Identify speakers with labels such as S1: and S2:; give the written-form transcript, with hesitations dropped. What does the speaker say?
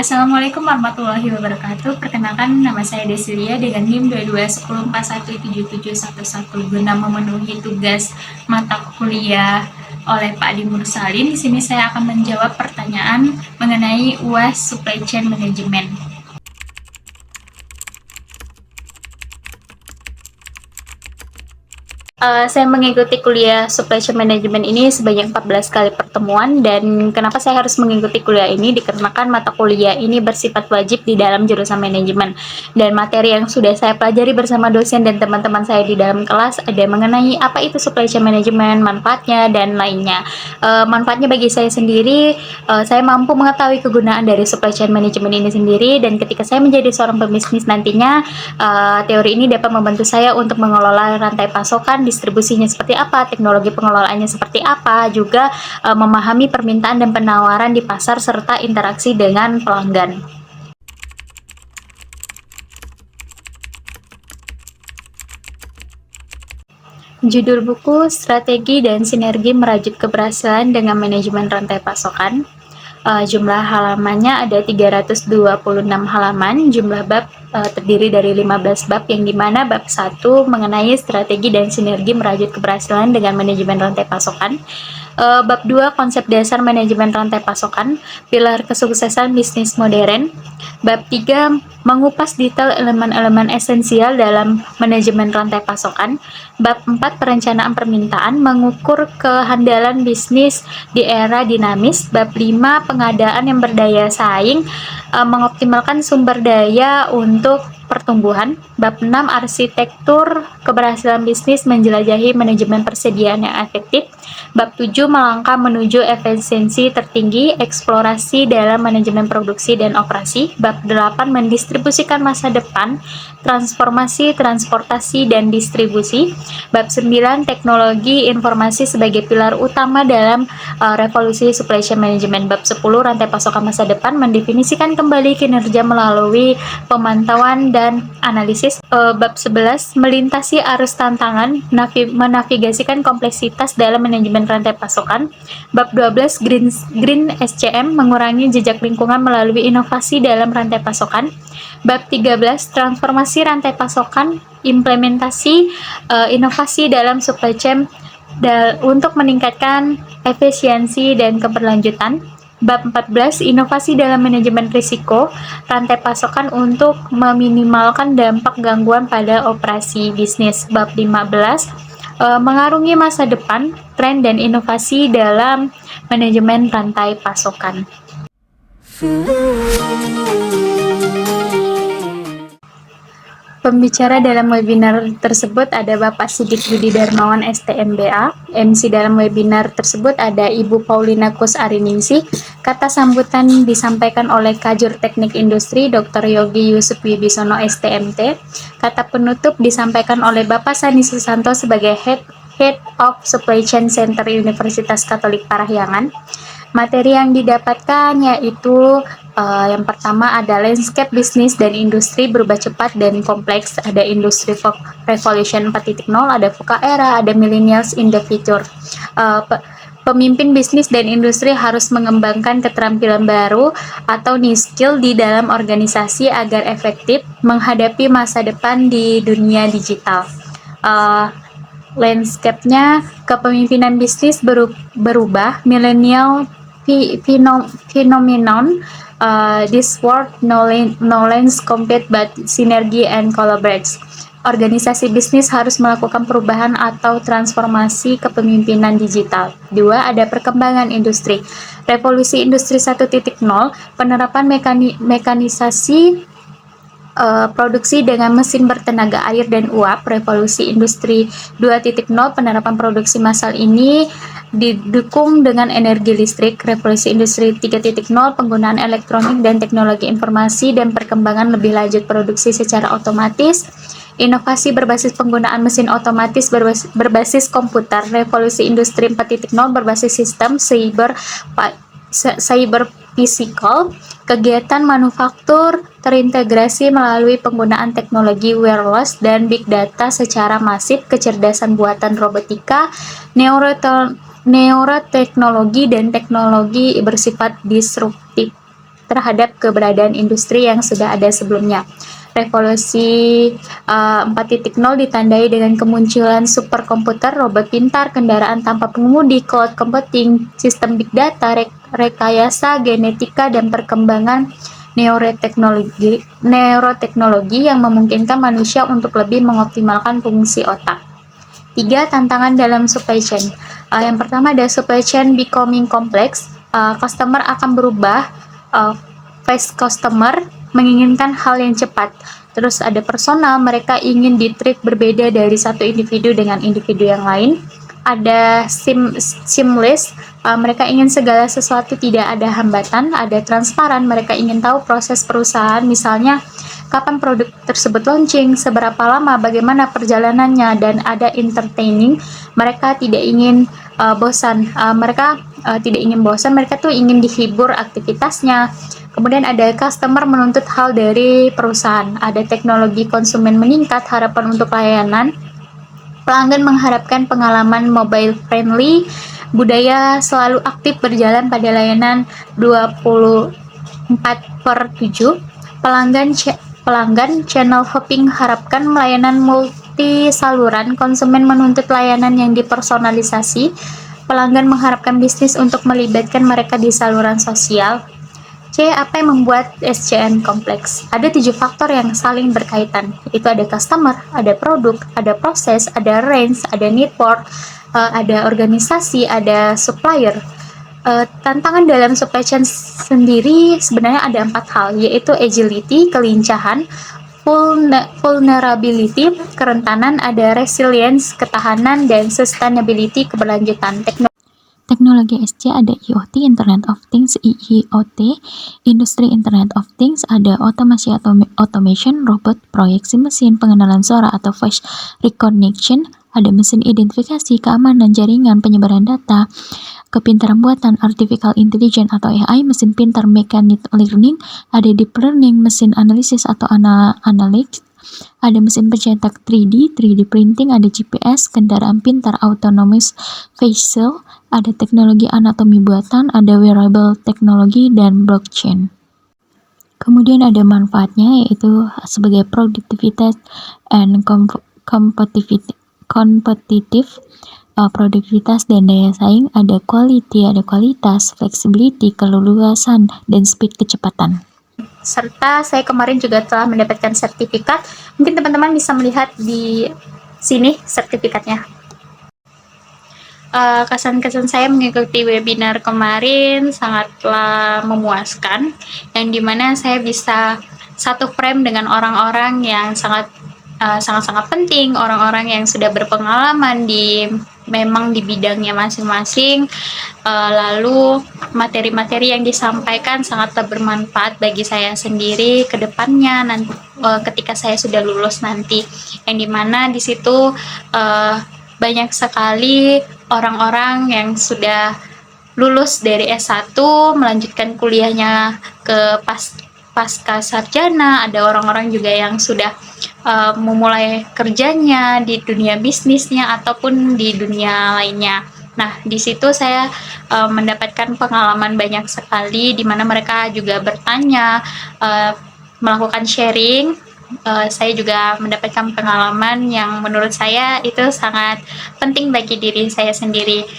S1: Assalamualaikum warahmatullahi wabarakatuh. Perkenalkan, nama saya Desilia dengan NIM 2210417711 guna memenuhi tugas mata kuliah oleh Pak Adi Mursalin. Di sini saya akan menjawab pertanyaan mengenai UAS Supply Chain Management. Saya mengikuti kuliah Supply Chain Management ini sebanyak 14 kali pertemuan, dan kenapa saya harus mengikuti kuliah ini dikarenakan mata kuliah ini bersifat wajib di dalam jurusan manajemen, dan materi yang sudah saya pelajari bersama dosen dan teman-teman saya di dalam kelas ada mengenai apa itu Supply Chain Management, manfaatnya, dan lainnya. Manfaatnya bagi saya sendiri, saya mampu mengetahui kegunaan dari Supply Chain Management ini sendiri, dan ketika saya menjadi seorang pebisnis nantinya, teori ini dapat membantu saya untuk mengelola rantai pasokan, distribusinya seperti apa, teknologi pengelolaannya seperti apa, juga memahami permintaan dan penawaran di pasar serta interaksi dengan pelanggan. Judul buku: Strategi dan Sinergi Merajut Keberhasilan dengan Manajemen Rantai Pasokan. Jumlah halamannya ada 326 halaman. Jumlah bab terdiri dari 15 bab, yang dimana bab 1 mengenai strategi dan sinergi merajut keberhasilan dengan manajemen rantai pasokan. Bab 2 konsep dasar manajemen rantai pasokan, pilar kesuksesan bisnis modern. Bab 3 mengupas detail elemen-elemen esensial dalam manajemen rantai pasokan. Bab 4 perencanaan permintaan, mengukur kehandalan bisnis di era dinamis. Bab 5 pengadaan yang berdaya saing, mengoptimalkan sumber daya untuk pertumbuhan. Bab 6 arsitektur keberhasilan bisnis, menjelajahi manajemen persediaan yang efektif. Bab 7 melangkah menuju efisiensi tertinggi, eksplorasi dalam manajemen produksi dan operasi. Bab 8 mendistribusikan masa depan, transformasi, transportasi, dan distribusi. Bab 9 teknologi informasi sebagai pilar utama dalam revolusi supply chain management. Bab 10 rantai pasokan masa depan, mendefinisikan kembali kinerja melalui pemantauan dan analisis. Bab 11 melintasi arus tantangan, menavigasikan kompleksitas dalam manajemen rantai pasokan. Bab 12 Green SCM, mengurangi jejak lingkungan melalui inovasi dalam rantai pasokan. Bab 13 transformasi rantai pasokan, implementasi inovasi dalam supply chain untuk meningkatkan efisiensi dan keberlanjutan. Bab 14 inovasi dalam manajemen risiko rantai pasokan untuk meminimalkan dampak gangguan pada operasi bisnis. Bab 15 mengarungi masa depan, tren dan inovasi dalam manajemen rantai pasokan. Pembicara dalam webinar tersebut ada Bapak Sidik Budi Darmawan STMBA. MC dalam webinar tersebut ada Ibu Paulina Kusariningsih. Kata sambutan disampaikan oleh Kajur Teknik Industri Dr. Yogi Yusuf Wibisono STMT. Kata penutup disampaikan oleh Bapak Sani Susanto sebagai Head of Supply Chain Center Universitas Katolik Parahyangan. Materi yang didapatkan yaitu yang pertama ada landscape bisnis dan industri berubah cepat dan kompleks, ada industri revolution 4.0, ada VUCA era, ada millennials in the future. Pemimpin bisnis dan industri harus mengembangkan keterampilan baru atau new skill di dalam organisasi agar efektif menghadapi masa depan di dunia digital. Landscape-nya, kepemimpinan bisnis berubah, millennial phenomenon. This word no lens compete but synergy and collaborates. Organisasi bisnis harus melakukan perubahan atau transformasi kepemimpinan digital. 2. Ada perkembangan industri. Revolusi industri 1.0, penerapan mekanisasi produksi dengan mesin bertenaga air dan uap. Revolusi industri 2.0, penerapan produksi massal ini didukung dengan energi listrik. Revolusi industri 3.0, penggunaan elektronik dan teknologi informasi dan perkembangan lebih lanjut produksi secara otomatis. Inovasi berbasis penggunaan mesin otomatis berbasis komputer. Revolusi industri 4.0 berbasis sistem cyber physical. Kegiatan manufaktur terintegrasi melalui penggunaan teknologi wireless dan big data secara masif, kecerdasan buatan robotika, neuroteknologi dan teknologi bersifat disruptif. terhadap keberadaan industri yang sudah ada sebelumnya. Revolusi 4.0 ditandai dengan kemunculan superkomputer, robot pintar, kendaraan tanpa pengemudi, cloud computing, sistem big data, rekayasa genetika, dan perkembangan neuroteknologi yang memungkinkan manusia untuk lebih mengoptimalkan fungsi otak. 3 tantangan dalam supply chain. Yang pertama ada supply chain becoming complex. Customer akan berubah. Face customer menginginkan hal yang cepat. Terus ada personal, mereka ingin di-treat berbeda dari satu individu dengan individu yang lain. Ada seamless, mereka ingin segala sesuatu tidak ada hambatan. Ada transparan, mereka ingin tahu proses perusahaan, misalnya kapan produk tersebut launching, seberapa lama, bagaimana perjalanannya. Dan ada entertaining, mereka tidak ingin bosan. Mereka tidak ingin bosan, mereka tuh ingin dihibur aktivitasnya. Kemudian ada customer menuntut hal dari perusahaan. Ada teknologi konsumen meningkat, harapan untuk layanan. Pelanggan mengharapkan pengalaman mobile friendly. Budaya selalu aktif berjalan pada layanan 24/7. Pelanggan channel hopping harapkan layanan multi saluran. Konsumen menuntut layanan yang dipersonalisasi. Pelanggan mengharapkan bisnis untuk melibatkan mereka di saluran sosial. C. Apa yang membuat SCN kompleks? Ada 7 faktor yang saling berkaitan. Itu ada customer, ada produk, ada proses, ada range, ada network, ada organisasi, ada supplier. Tantangan dalam supply chain sendiri sebenarnya ada 4 hal, yaitu agility, kelincahan, vulnerability, kerentanan, ada resilience, ketahanan, dan sustainability, keberlanjutan. Teknologi SC ada IoT, Internet of Things, IIoT, Industri Internet of Things, ada otomasi automation, robot, proyeksi mesin, pengenalan suara atau voice recognition, ada mesin identifikasi, keamanan jaringan, penyebaran data, kepintaran buatan, artificial intelligence atau AI, mesin pintar, mechanic learning, ada deep learning, mesin analisis atau analytics, ada mesin pencetak 3D printing, ada GPS, kendaraan pintar, autonomous vehicle, ada teknologi anatomi buatan, ada wearable teknologi, dan blockchain. Kemudian ada manfaatnya, yaitu sebagai productivity and competitive, produktivitas dan daya saing, ada quality, ada kualitas, flexibility, keleluasan, dan speed, kecepatan. Serta saya kemarin juga telah mendapatkan sertifikat. Mungkin teman-teman bisa melihat di sini sertifikatnya. Kesan-kesan saya mengikuti webinar kemarin sangatlah memuaskan, yang dimana saya bisa satu frame dengan orang-orang yang sangat-sangat penting, orang-orang yang sudah berpengalaman memang di bidangnya masing-masing. Lalu materi-materi yang disampaikan sangatlah bermanfaat bagi saya sendiri ke depannya nanti, ketika saya sudah lulus nanti, yang dimana di situ banyak sekali orang-orang yang sudah lulus dari S1 melanjutkan kuliahnya ke pasca sarjana. Ada orang-orang juga yang sudah memulai kerjanya di dunia bisnisnya ataupun di dunia lainnya. Nah, di situ saya mendapatkan pengalaman banyak sekali, di mana mereka juga bertanya, melakukan sharing. Saya juga mendapatkan pengalaman yang menurut saya itu sangat penting bagi diri saya sendiri.